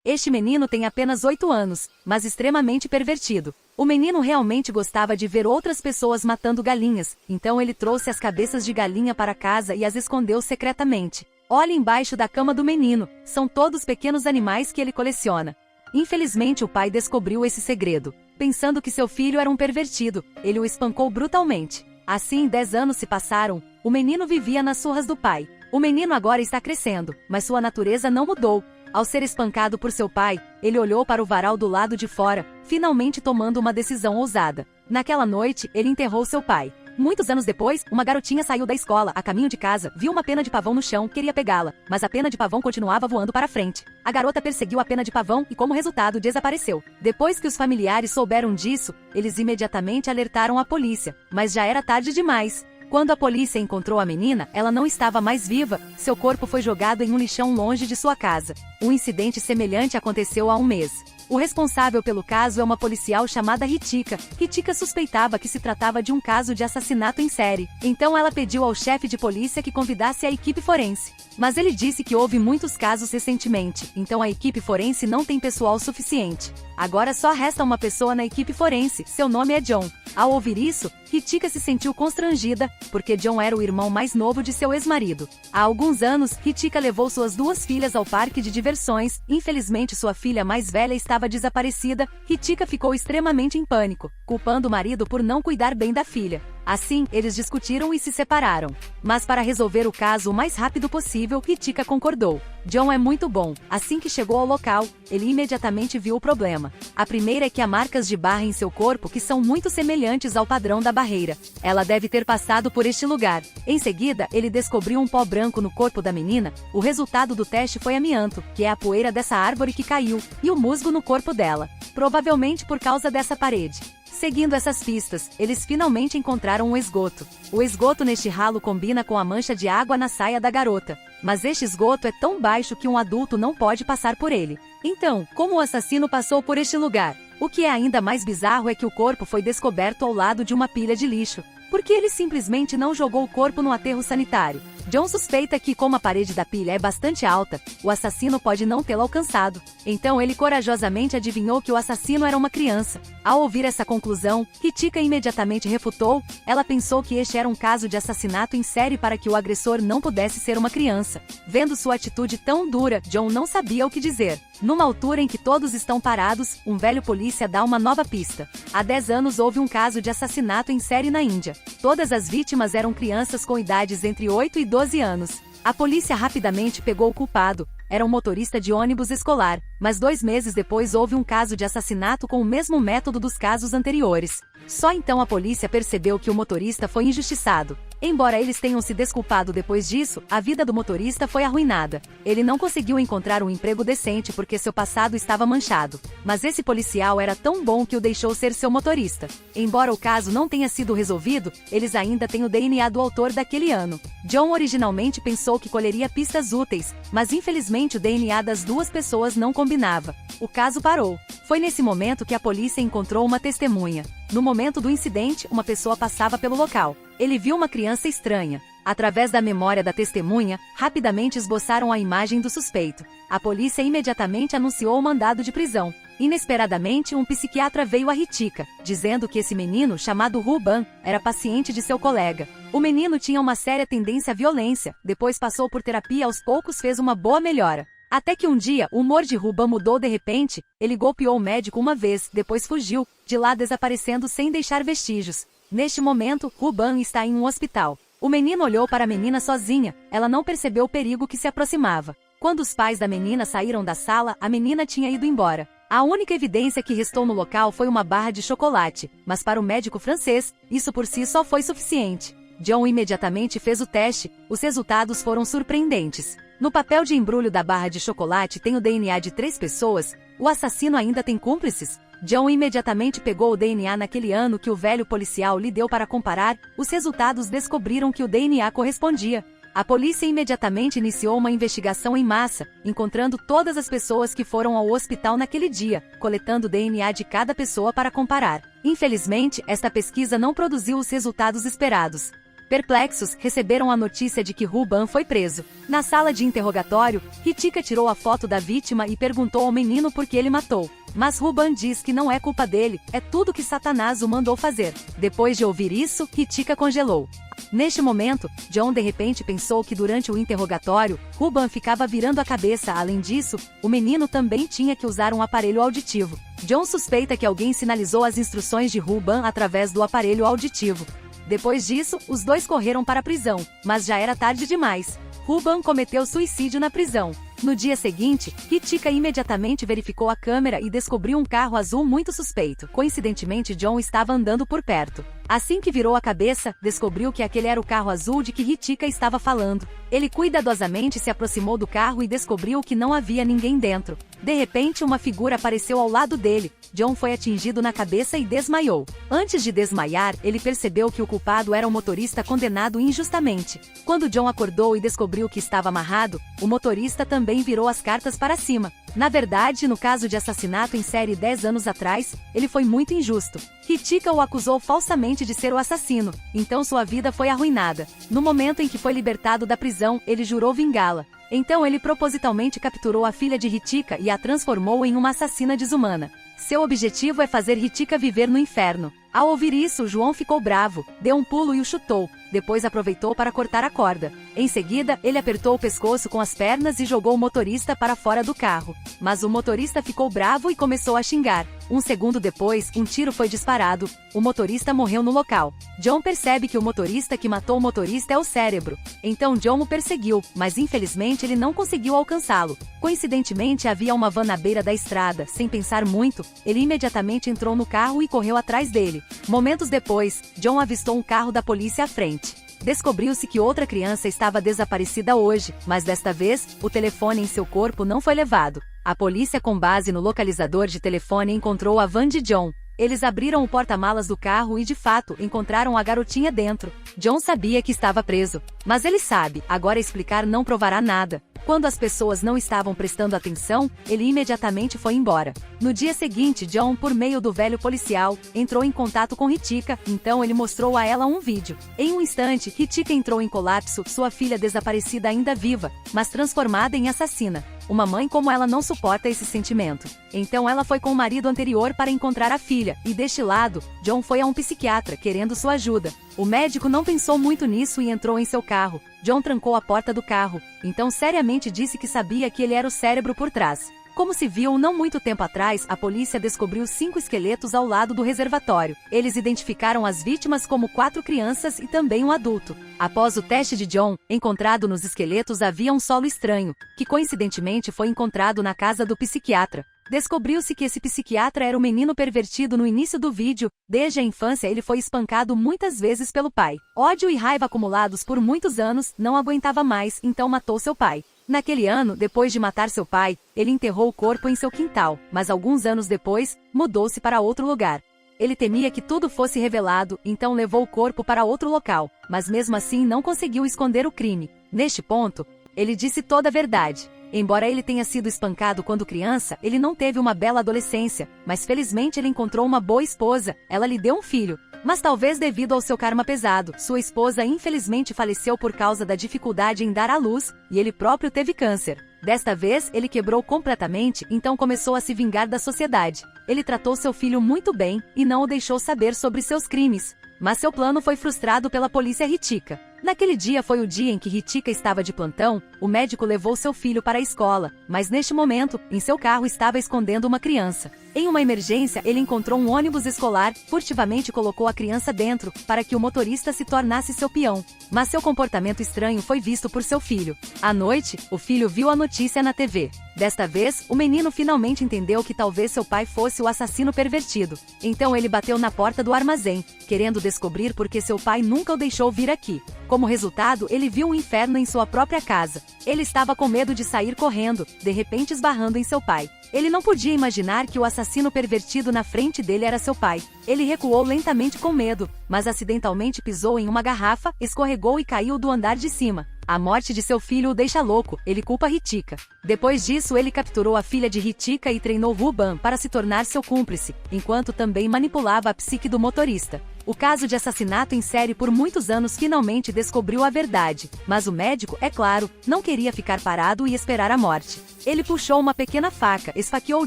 Este menino tem apenas 8 anos, mas extremamente pervertido. O menino realmente gostava de ver outras pessoas matando galinhas, então ele trouxe as cabeças de galinha para casa e as escondeu secretamente. Olhe embaixo da cama do menino, são todos pequenos animais que ele coleciona. Infelizmente o pai descobriu esse segredo. Pensando que seu filho era um pervertido, ele o espancou brutalmente. Assim 10 anos se passaram, o menino vivia nas surras do pai. O menino agora está crescendo, mas sua natureza não mudou. Ao ser espancado por seu pai, ele olhou para o varal do lado de fora, finalmente tomando uma decisão ousada. Naquela noite, ele enterrou seu pai. Muitos anos depois, uma garotinha saiu da escola, a caminho de casa, viu uma pena de pavão no chão, queria pegá-la, mas a pena de pavão continuava voando para frente. A garota perseguiu a pena de pavão e, como resultado, desapareceu. Depois que os familiares souberam disso, eles imediatamente alertaram a polícia, mas já era tarde demais. Quando a polícia encontrou a menina, ela não estava mais viva, seu corpo foi jogado em um lixão longe de sua casa. Um incidente semelhante aconteceu há um mês. O responsável pelo caso é uma policial chamada Ritika. Ritika suspeitava que se tratava de um caso de assassinato em série. Então ela pediu ao chefe de polícia que convidasse a equipe forense. Mas ele disse que houve muitos casos recentemente, então a equipe forense não tem pessoal suficiente. Agora só resta uma pessoa na equipe forense, seu nome é John. Ao ouvir isso, Ritika se sentiu constrangida, porque John era o irmão mais novo de seu ex-marido. Há alguns anos, Ritika levou suas 2 filhas ao parque de diversões. Infelizmente sua filha mais velha estava desaparecida. Ritika ficou extremamente em pânico, culpando o marido por não cuidar bem da filha. Assim, eles discutiram e se separaram. Mas para resolver o caso o mais rápido possível, Ritika concordou. John é muito bom. Assim que chegou ao local, ele imediatamente viu o problema. A primeira é que há marcas de barra em seu corpo que são muito semelhantes ao padrão da barreira. Ela deve ter passado por este lugar. Em seguida, ele descobriu um pó branco no corpo da menina. O resultado do teste foi amianto, que é a poeira dessa árvore que caiu, e o musgo no corpo dela. Provavelmente por causa dessa parede. Seguindo essas pistas, eles finalmente encontraram um esgoto. O esgoto neste ralo combina com a mancha de água na saia da garota. Mas este esgoto é tão baixo que um adulto não pode passar por ele. Então, como o assassino passou por este lugar? O que é ainda mais bizarro é que o corpo foi descoberto ao lado de uma pilha de lixo. Por que ele simplesmente não jogou o corpo no aterro sanitário? John suspeita que, como a parede da pilha é bastante alta, o assassino pode não tê-la alcançado. Então ele corajosamente adivinhou que o assassino era uma criança. Ao ouvir essa conclusão, Ritika imediatamente refutou. Ela pensou que este era um caso de assassinato em série para que o agressor não pudesse ser uma criança. Vendo sua atitude tão dura, John não sabia o que dizer. Numa altura em que todos estão parados, um velho polícia dá uma nova pista. Há 10 anos houve um caso de assassinato em série na Índia. Todas as vítimas eram crianças com idades entre 8 e 12 anos. A polícia rapidamente pegou o culpado. Era um motorista de ônibus escolar, mas 2 meses depois houve um caso de assassinato com o mesmo método dos casos anteriores. Só então a polícia percebeu que o motorista foi injustiçado. Embora eles tenham se desculpado depois disso, a vida do motorista foi arruinada. Ele não conseguiu encontrar um emprego decente porque seu passado estava manchado. Mas esse policial era tão bom que o deixou ser seu motorista. Embora o caso não tenha sido resolvido, eles ainda têm o DNA do autor daquele ano. John originalmente pensou que colheria pistas úteis, mas infelizmente o DNA das 2 pessoas não combinava. O caso parou. Foi nesse momento que a polícia encontrou uma testemunha. No momento do incidente, uma pessoa passava pelo local. Ele viu uma criança estranha. Através da memória da testemunha, rapidamente esboçaram a imagem do suspeito. A polícia imediatamente anunciou o mandado de prisão. Inesperadamente, um psiquiatra veio a Ritika, dizendo que esse menino, chamado Ruban, era paciente de seu colega. O menino tinha uma séria tendência à violência, depois passou por terapia e aos poucos fez uma boa melhora. Até que um dia, o humor de Ruban mudou de repente, ele golpeou o médico uma vez, depois fugiu, de lá desaparecendo sem deixar vestígios. Neste momento, Ruban está em um hospital. O menino olhou para a menina sozinha, ela não percebeu o perigo que se aproximava. Quando os pais da menina saíram da sala, a menina tinha ido embora. A única evidência que restou no local foi uma barra de chocolate, mas para o médico francês, isso por si só foi suficiente. John imediatamente fez o teste, os resultados foram surpreendentes. No papel de embrulho da barra de chocolate tem o DNA de 3 pessoas, o assassino ainda tem cúmplices? John imediatamente pegou o DNA naquele ano que o velho policial lhe deu para comparar, os resultados descobriram que o DNA correspondia. A polícia imediatamente iniciou uma investigação em massa, encontrando todas as pessoas que foram ao hospital naquele dia, coletando o DNA de cada pessoa para comparar. Infelizmente, esta pesquisa não produziu os resultados esperados. Perplexos, receberam a notícia de que Ruban foi preso. Na sala de interrogatório, Ritika tirou a foto da vítima e perguntou ao menino por que ele matou. Mas Ruban diz que não é culpa dele, é tudo que Satanás o mandou fazer. Depois de ouvir isso, Ritika congelou. Neste momento, John de repente pensou que durante o interrogatório, Ruban ficava virando a cabeça. Além disso, o menino também tinha que usar um aparelho auditivo. John suspeita que alguém sinalizou as instruções de Ruban através do aparelho auditivo. Depois disso, os dois correram para a prisão, mas já era tarde demais. Ruban cometeu suicídio na prisão. No dia seguinte, Ritika imediatamente verificou a câmera e descobriu um carro azul muito suspeito. Coincidentemente, John estava andando por perto. Assim que virou a cabeça, descobriu que aquele era o carro azul de que Ritika estava falando. Ele cuidadosamente se aproximou do carro e descobriu que não havia ninguém dentro. De repente, uma figura apareceu ao lado dele. John foi atingido na cabeça e desmaiou. Antes de desmaiar, ele percebeu que o culpado era um motorista condenado injustamente. Quando John acordou e descobriu que estava amarrado, o motorista também virou as cartas para cima. Na verdade, no caso de assassinato em série 10 anos atrás, ele foi muito injusto. Ritika o acusou falsamente de ser o assassino, então sua vida foi arruinada. No momento em que foi libertado da prisão, ele jurou vingá-la. Então ele propositalmente capturou a filha de Ritika e a transformou em uma assassina desumana. Seu objetivo é fazer Ritika viver no inferno. Ao ouvir isso, João ficou bravo, deu um pulo e o chutou. Depois aproveitou para cortar a corda. Em seguida, ele apertou o pescoço com as pernas e jogou o motorista para fora do carro. Mas o motorista ficou bravo e começou a xingar. Um segundo depois, um tiro foi disparado. O motorista morreu no local. John percebe que o motorista que matou o motorista é o cérebro. Então John o perseguiu, mas infelizmente ele não conseguiu alcançá-lo. Coincidentemente, havia uma van na beira da estrada. Sem pensar muito, ele imediatamente entrou no carro e correu atrás dele. Momentos depois, John avistou um carro da polícia à frente. Descobriu-se que outra criança estava desaparecida hoje, mas desta vez, o telefone em seu corpo não foi levado. A polícia, com base no localizador de telefone, encontrou a van de John. Eles abriram o porta-malas do carro e, de fato, encontraram a garotinha dentro. John sabia que estava preso. Mas ele sabe, agora explicar não provará nada. Quando as pessoas não estavam prestando atenção, ele imediatamente foi embora. No dia seguinte, John, por meio do velho policial, entrou em contato com Ritika, então ele mostrou a ela um vídeo. Em um instante, Ritika entrou em colapso, sua filha desaparecida ainda viva, mas transformada em assassina. Uma mãe como ela não suporta esse sentimento. Então ela foi com o marido anterior para encontrar a filha, e deste lado, John foi a um psiquiatra, querendo sua ajuda. O médico não pensou muito nisso e entrou em seu carro. John trancou a porta do carro, então seriamente disse que sabia que ele era o cérebro por trás. Como se viu não muito tempo atrás, a polícia descobriu 5 esqueletos ao lado do reservatório. Eles identificaram as vítimas como 4 crianças e também um adulto. Após o teste de John, encontrado nos esqueletos havia um solo estranho, que coincidentemente foi encontrado na casa do psiquiatra. Descobriu-se que esse psiquiatra era o menino pervertido no início do vídeo. Desde a infância ele foi espancado muitas vezes pelo pai. Ódio e raiva acumulados por muitos anos, não aguentava mais, então matou seu pai. Naquele ano, depois de matar seu pai, ele enterrou o corpo em seu quintal, mas alguns anos depois, mudou-se para outro lugar. Ele temia que tudo fosse revelado, então levou o corpo para outro local, mas mesmo assim não conseguiu esconder o crime. Neste ponto, ele disse toda a verdade. Embora ele tenha sido espancado quando criança, ele não teve uma bela adolescência, mas felizmente ele encontrou uma boa esposa, ela lhe deu um filho. Mas talvez devido ao seu karma pesado, sua esposa infelizmente faleceu por causa da dificuldade em dar à luz, e ele próprio teve câncer. Desta vez, ele quebrou completamente, então começou a se vingar da sociedade. Ele tratou seu filho muito bem, e não o deixou saber sobre seus crimes. Mas seu plano foi frustrado pela polícia Ritika. Naquele dia foi o dia em que Ritika estava de plantão, o médico levou seu filho para a escola, mas neste momento, em seu carro estava escondendo uma criança. Em uma emergência, ele encontrou um ônibus escolar, furtivamente colocou a criança dentro, para que o motorista se tornasse seu peão. Mas seu comportamento estranho foi visto por seu filho. À noite, o filho viu a notícia na TV. Desta vez, o menino finalmente entendeu que talvez seu pai fosse o assassino pervertido. Então ele bateu na porta do armazém, querendo descobrir por que seu pai nunca o deixou vir aqui. Como resultado, ele viu um inferno em sua própria casa. Ele estava com medo de sair correndo, de repente esbarrando em seu pai. Ele não podia imaginar que o assassino pervertido na frente dele era seu pai. Ele recuou lentamente com medo, mas acidentalmente pisou em uma garrafa, escorregou e caiu do andar de cima. A morte de seu filho o deixa louco, ele culpa Ritika. Depois disso, ele capturou a filha de Ritika e treinou Ruban para se tornar seu cúmplice, enquanto também manipulava a psique do motorista. O caso de assassinato em série por muitos anos finalmente descobriu a verdade, mas o médico, é claro, não queria ficar parado e esperar a morte. Ele puxou uma pequena faca, esfaqueou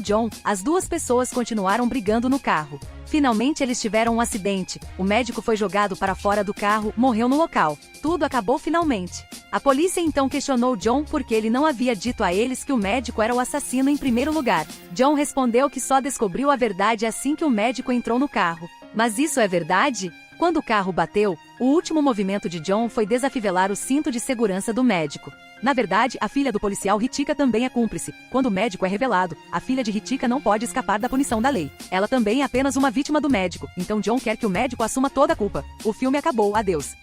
John, as duas pessoas continuaram brigando no carro. Finalmente eles tiveram um acidente, o médico foi jogado para fora do carro, morreu no local. Tudo acabou finalmente. A polícia então questionou John porque ele não havia dito a eles que o médico era o assassino em primeiro lugar. John respondeu que só descobriu a verdade assim que o médico entrou no carro. Mas isso é verdade? Quando o carro bateu, o último movimento de John foi desafivelar o cinto de segurança do médico. Na verdade, a filha do policial Ritika também é cúmplice. Quando o médico é revelado, a filha de Ritika não pode escapar da punição da lei. Ela também é apenas uma vítima do médico, então John quer que o médico assuma toda a culpa. O filme acabou, adeus.